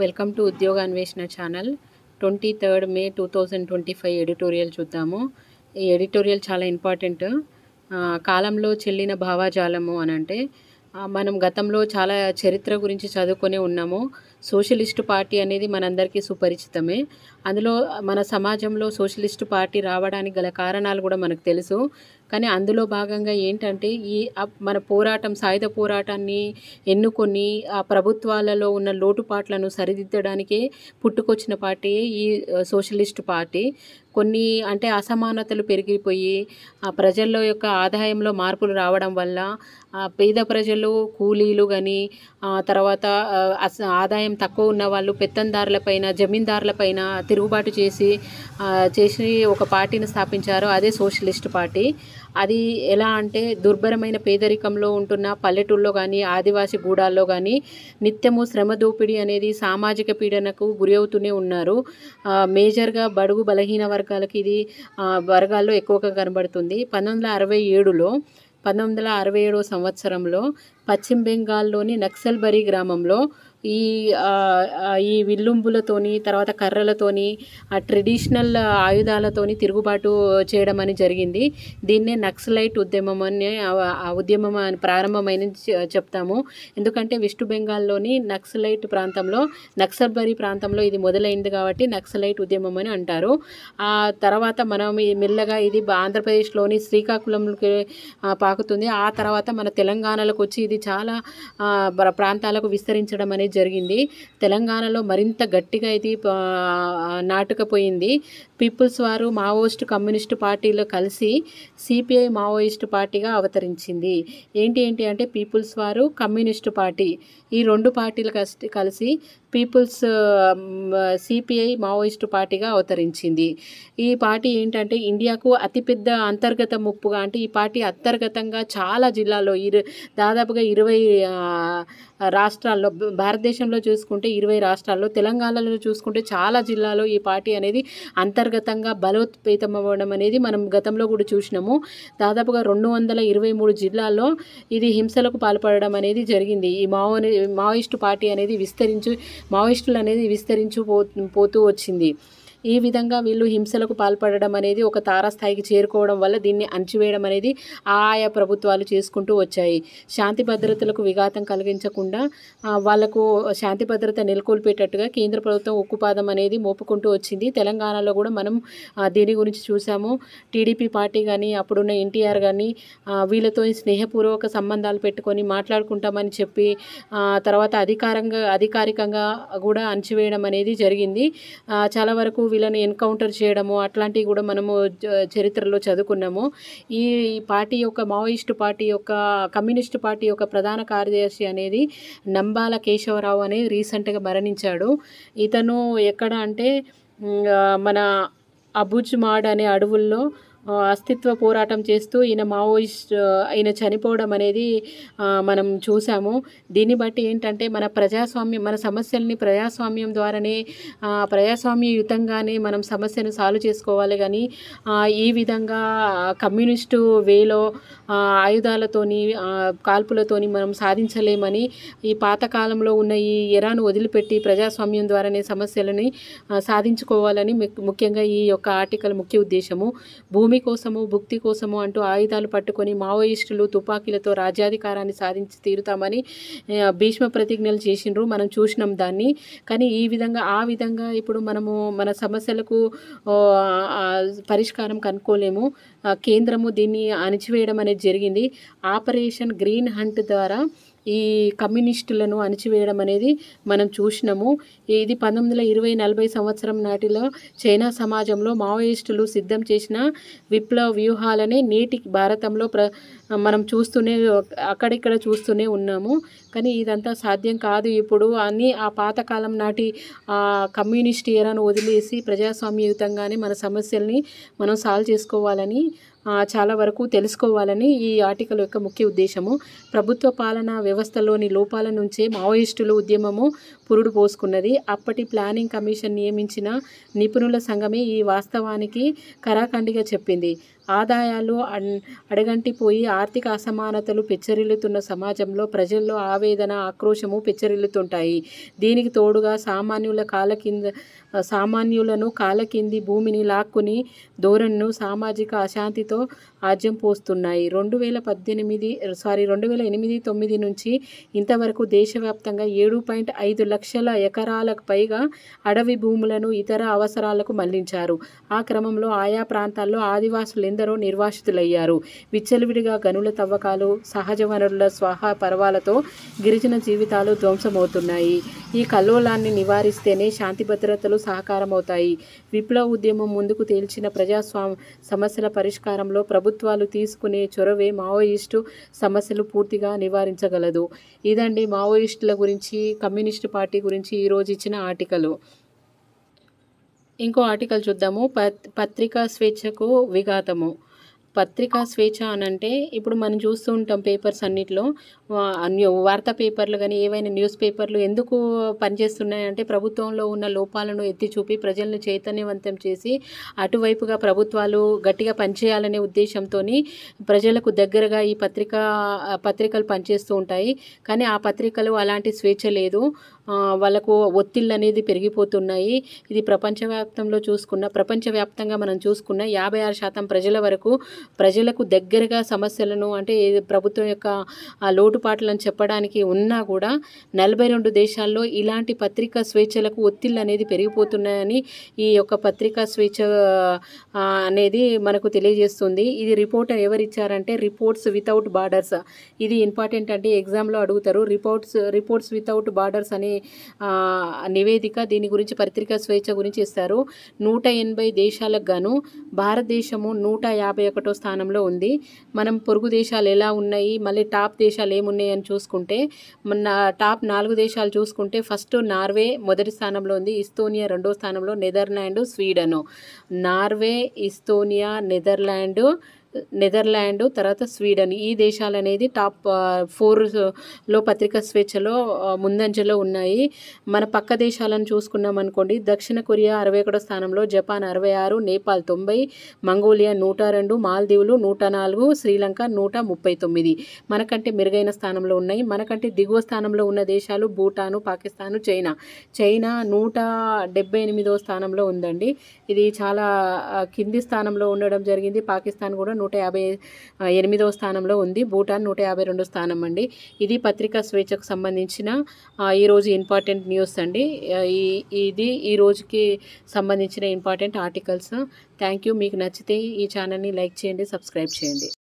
Welcome to ఉద్యోగ అన్వేషణ channel. 23 మే 2025 editorial చూద్దాము. ఈ ఎడిటోరియల్ చాలా ఇంపార్టెంట్. కాలంలో చెల్లిన భావాజాలము అని అంటే మనం గతంలో చాలా చరిత్ర గురించి చదువుకొని ఉన్నాము. సోషలిస్టు పార్టీ అనేది మనందరికీ సుపరిచితమే. అందులో మన సమాజంలో సోషలిస్టు పార్టీ రావడానికి గల కారణాలు కూడా మనకు తెలుసు. కానీ అందులో భాగంగా ఏంటంటే మన పోరాటం, సాయుధ పోరాటాన్ని ఎన్నుకొని ఆ ప్రభుత్వాలలో ఉన్న లోటుపాట్లను సరిదిద్దడానికే పుట్టుకొచ్చిన పార్టీ ఈ సోషలిస్టు పార్టీ. కొన్ని అంటే అసమానతలు పెరిగిపోయి ప్రజల్లో యొక్క ఆదాయంలో మార్పులు రావడం వల్ల పేద ప్రజలు, కూలీలు కానీ తర్వాత ఆదాయం తక్కువ ఉన్న వాళ్ళు పెత్తందారులపైన, జమీందారులపైన తిరుగుబాటు చేసి ఒక పార్టీని స్థాపించారు. అదే సోషలిస్ట్ పార్టీ. అది ఎలా అంటే దుర్భరమైన పేదరికంలో ఉంటున్న పల్లెటూళ్ళలో కానీ, ఆదివాసీ గూడాల్లో కానీ నిత్యము శ్రమ దోపిడీ అనేది సామాజిక పీడనకు గురి అవుతూనే ఉన్నారు. మేజర్గా బడుగు బలహీన వర్గాలకి ఇది వర్గాల్లో ఎక్కువగా కనబడుతుంది. 1967 సంవత్సరంలో పశ్చిమ బెంగాల్లోని నక్సల్బరీ గ్రామంలో ఈ విల్లుంబులతోని, తర్వాత కర్రలతోని, ట్రెడిషనల్ ఆయుధాలతోని తిరుగుబాటు చేయడం అని జరిగింది. దీన్నే నక్సలైట్ ఉద్యమం అని ప్రారంభమైన చెప్తాము. ఎందుకంటే వెస్ట్ బెంగాల్లోని నక్సల్బరీ ప్రాంతంలో ఇది మొదలైంది కాబట్టి నక్సలైట్ ఉద్యమం అని అంటారు. ఆ తర్వాత మనం మెల్లగా ఇది ఆంధ్రప్రదేశ్లోని శ్రీకాకుళంకి పాకుతుంది. ఆ తర్వాత మన తెలంగాణలోకి వచ్చి ఇది చాలా ప్రాంతాలకు విస్తరించడం అనేది జరిగింది. తెలంగాణలో మరింత గట్టిగా ఇది నాటుకపోయింది. పీపుల్స్ వారు మావోయిస్ట్ కమ్యూనిస్టు పార్టీలో కలిసి సిపిఐ మావోయిస్టు పార్టీగా అవతరించింది. ఏంటి అంటే పీపుల్స్ వారు, కమ్యూనిస్టు పార్టీ, ఈ రెండు పార్టీలు కలిసి పీపుల్స్ సిపిఐ మావోయిస్టు పార్టీగా అవతరించింది. ఈ పార్టీ ఏంటంటే ఇండియాకు అతిపెద్ద అంతర్గత ముప్పుగా, అంటే ఈ పార్టీ అంతర్గతంగా చాలా జిల్లాల్లో దాదాపుగా 20 రాష్ట్రాల్లో, భారతదేశంలో చూసుకుంటే 20 రాష్ట్రాల్లో, తెలంగాణలో చూసుకుంటే చాలా జిల్లాలో ఈ పార్టీ అనేది అంతర్గతంగా బలోత్పేతం అవ్వడం అనేది మనం గతంలో కూడా చూసినాము. దాదాపుగా 223 జిల్లాల్లో ఇది హింసలకు పాల్పడడం అనేది జరిగింది. ఈ మావోయిస్టు పార్టీ అనేది మావోయిస్టులు అనేది పోతూ వచ్చింది. ఈ విధంగా వీళ్ళు హింసలకు పాల్పడడం అనేది ఒక తారాస్థాయికి చేరుకోవడం వల్ల దీన్ని అణచివేయడం అనేది ఆయా ప్రభుత్వాలు చేసుకుంటూ వచ్చాయి. శాంతి భద్రతలకు విఘాతం కలిగించకుండా వాళ్లకు శాంతి భద్రత నెలకొల్పేటట్టుగా కేంద్ర ప్రభుత్వం ఉక్కుపాదం అనేది మోపుకుంటూ వచ్చింది. తెలంగాణలో కూడా మనం దీని గురించి చూసాము. టీడీపీ పార్టీ కానీ, అప్పుడున్న ఎన్టీఆర్ కానీ వీళ్ళతో స్నేహపూర్వక సంబంధాలు పెట్టుకొని మాట్లాడుకుంటామని చెప్పి తర్వాత అధికారికంగా కూడా అణచివేయడం అనేది జరిగింది. చాలా వరకు వీళ్ళని ఎన్కౌంటర్ చేయడము అట్లాంటివి కూడా మనము చరిత్రలో చదువుకున్నాము. ఈ పార్టీ యొక్క మావోయిస్టు పార్టీ యొక్క కమ్యూనిస్టు పార్టీ యొక్క ప్రధాన కార్యదర్శి అనేది నంబాల కేశవరావు అనేది రీసెంట్గా మరణించాడు. ఇతను ఎక్కడ అంటే మన అబుజ్మాడ్ అనే అడవుల్లో అస్తిత్వ పోరాటం చేస్తూ ఈయన చనిపోవడం అనేది మనం చూసాము. దీన్ని బట్టి ఏంటంటే మన సమస్యల్ని ప్రజాస్వామ్యం ద్వారానే, ప్రజాస్వామ్యయుతంగానే మనం సమస్యను సాల్వ్ చేసుకోవాలి. కానీ ఈ విధంగా కమ్యూనిస్టు వేలో ఆయుధాలతోని, కాల్పులతోని మనం సాధించలేమని, ఈ పాతకాలంలో ఉన్న ఈ ఎరాను వదిలిపెట్టి ప్రజాస్వామ్యం ద్వారానే సమస్యలని సాధించుకోవాలని ముఖ్యంగా ఈ యొక్క ఆర్టికల్ ముఖ్య ఉద్దేశము. భూమి కోసము, భుక్తి కోసము అంటూ ఆయుధాలు పట్టుకొని మావోయిస్టులు తుపాకీలతో రాజ్యాధికారాన్ని సాధించి తీరుతామని భీష్మ ప్రతిజ్ఞలు చేసిండ్రు. మనం చూసినాం దాన్ని. కానీ ఆ విధంగా ఇప్పుడు మనము మన సమస్యలకు పరిష్కారం కనుక్కోలేము. కేంద్రము దీన్ని అణచివేయడం అనేది జరిగింది. ఆపరేషన్ గ్రీన్ హంట్ ద్వారా ఈ కమ్యూనిస్టులను అణచివేయడం అనేది మనం చూసినాము. ఇది 1920-40 సంవత్సరం నాటిలో చైనా సమాజంలో మావోయిస్టులు సిద్ధం చేసిన విప్లవ వ్యూహాలనే నేటి భారతంలో మనం అక్కడిక్కడ చూస్తూనే ఉన్నాము. కానీ ఇదంతా సాధ్యం కాదు ఇప్పుడు అని ఆ పాతకాలం నాటి కమ్యూనిస్ట్ ఎరాను వదిలేసి ప్రజాస్వామ్యయుతంగానే మన సమస్యల్ని మనం సాల్వ్ చేసుకోవాలని, చాలా వరకు తెలుసుకోవాలని ఈ ఆర్టికల్ యొక్క ముఖ్య ఉద్దేశము. ప్రభుత్వ పాలనా వ్యవస్థలోని లోపాల నుంచే మావోయిస్టులు ఉద్యమము పురుడు పోసుకున్నది. అప్పటి ప్లానింగ్ కమిషన్ నియమించిన నిపుణుల సంఘమే ఈ వాస్తవానికి కరాఖండిగా చెప్పింది. ఆదాయాలు అడగంటిపోయి ఆర్థిక అసమానతలు పెచ్చరిల్లుతున్న సమాజంలో ప్రజల్లో ఆవేదన, ఆక్రోశము పెచ్చరిల్లుతుంటాయి. దీనికి తోడుగా సామాన్యులను కాళ్ళ కింది భూమిని లాక్కుని ధోరణులు సామాజిక అశాంతితో ఆజ్యం పోస్తున్నాయి. 2008-9 నుంచి ఇంతవరకు దేశవ్యాప్తంగా 7.5 లక్షల ఎకరాలకు పైగా అడవి భూములను ఇతర అవసరాలకు మళ్లించారు. ఆ క్రమంలో ఆయా ప్రాంతాల్లో ఆదివాసులెందరో నిర్వాసితులయ్యారు. విచ్చలవిడిగా గనుల తవ్వకాలు, సహజ వనరుల స్వాహా పర్వాలతో గిరిజన జీవితాలు ధ్వంసమవుతున్నాయి. ఈ కల్లోలాన్ని నివారిస్తేనే శాంతి భద్రతలు సహకారమవుతాయి. విప్లవ ఉద్యమం ముందుకు తేల్చిన సమస్యల పరిష్కారంలో ప్రభుత్వాలు తీసుకునే చొరవే మావోయిస్టు సమస్యలు పూర్తిగా నివారించగలదు. ఇదండి మావోయిస్టుల గురించి, కమ్యూనిస్టు పార్టీ గురించి ఈరోజు ఇచ్చిన ఆర్టికలు. ఇంకో ఆర్టికల్ చూద్దాము. పత్రికా స్వేచ్ఛకు విఘాతము. పత్రికా స్వేచ్ఛ అనంటే ఇప్పుడు మనం చూస్తూ ఉంటాం పేపర్స్ అన్నిట్లో, వార్తా పేపర్లు కానీ ఏవైనా న్యూస్ పేపర్లు ఎందుకు పనిచేస్తున్నాయంటే ప్రభుత్వంలో ఉన్న లోపాలను ఎత్తి చూపి ప్రజలను చైతన్యవంతం చేసి అటువైపుగా ప్రభుత్వాలు గట్టిగా పనిచేయాలనే ఉద్దేశంతో ప్రజలకు దగ్గరగా ఈ పత్రికలు పనిచేస్తూ ఉంటాయి. కానీ ఆ పత్రికలు అలాంటి స్వేచ్ఛ లేదు. వాళ్ళకు ఒత్తిళ్ళు అనేది పెరిగిపోతున్నాయి. ఇది ప్రపంచవ్యాప్తంగా మనం చూసుకున్న 56% ప్రజల వరకు ప్రజలకు దగ్గరగా సమస్యలను అంటే ప్రభుత్వం యొక్క లోటుపాట్లను చెప్పడానికి ఉన్నా కూడా 42 దేశాల్లో ఇలాంటి పత్రికా స్వేచ్ఛలకు ఒత్తిళ్ళు అనేది పెరిగిపోతున్నాయని ఈ యొక్క పత్రికా స్వేచ్ఛ అనేది మనకు తెలియజేస్తుంది. ఇది రిపోర్ట్ ఎవరిచ్చారంటే రిపోర్ట్స్ వితౌట్ బార్డర్స్. ఇది ఇంపార్టెంట్ అంటే ఎగ్జామ్లో అడుగుతారు. రిపోర్ట్స్ వితౌట్ బార్డర్స్ అనే నివేదిక దీని గురించి పత్రికా స్వేచ్ఛ గురించి ఇస్తారు. 180 దేశాలకు గాను భారతదేశము 151వ స్థానంలో ఉంది. మనం పొరుగు దేశాలు ఎలా ఉన్నాయి, మళ్ళీ టాప్ దేశాలు ఏమున్నాయి అని చూసుకుంటే టాప్ 4 దేశాలు చూసుకుంటే ఫస్ట్ నార్వే మొదటి స్థానంలో ఉంది, ఇస్తోనియా రెండో స్థానంలో, నెదర్లాండ్, స్వీడన్. నార్వే, ఇస్తోనియా, నెదర్లాండ్ తర్వాత స్వీడన్, ఈ దేశాలు అనేది టాప్ 4లో పత్రికా స్వేచ్ఛలో ముందంజలో ఉన్నాయి. మన పక్క దేశాలను చూసుకున్నాం అనుకోండి, దక్షిణ కొరియా 61వ స్థానంలో, జపాన్ 66, నేపాల్ 90, మంగోలియా 102, మాల్దీవులు 104, శ్రీలంక 139 మనకంటే మెరుగైన స్థానంలో ఉన్నాయి. మనకంటే దిగువ స్థానంలో ఉన్న దేశాలు భూటాను, పాకిస్తాను, చైనా 178వ స్థానంలో ఉందండి. ఇది చాలా కింది స్థానంలో ఉండడం జరిగింది. పాకిస్తాన్ కూడా 158వ స్థానంలో ఉంది. భూటాన్ 152వ స్థానం అండి. ఇది పత్రికా స్వేచ్ఛకు సంబంధించిన ఈరోజు ఇంపార్టెంట్ న్యూస్ అండి. ఇది ఈ రోజుకి సంబంధించిన ఇంపార్టెంట్ ఆర్టికల్స్. Thank you. మీకు నచ్చితే ఈ ఛానల్ని లైక్ చేయండి, సబ్స్క్రైబ్ చేయండి.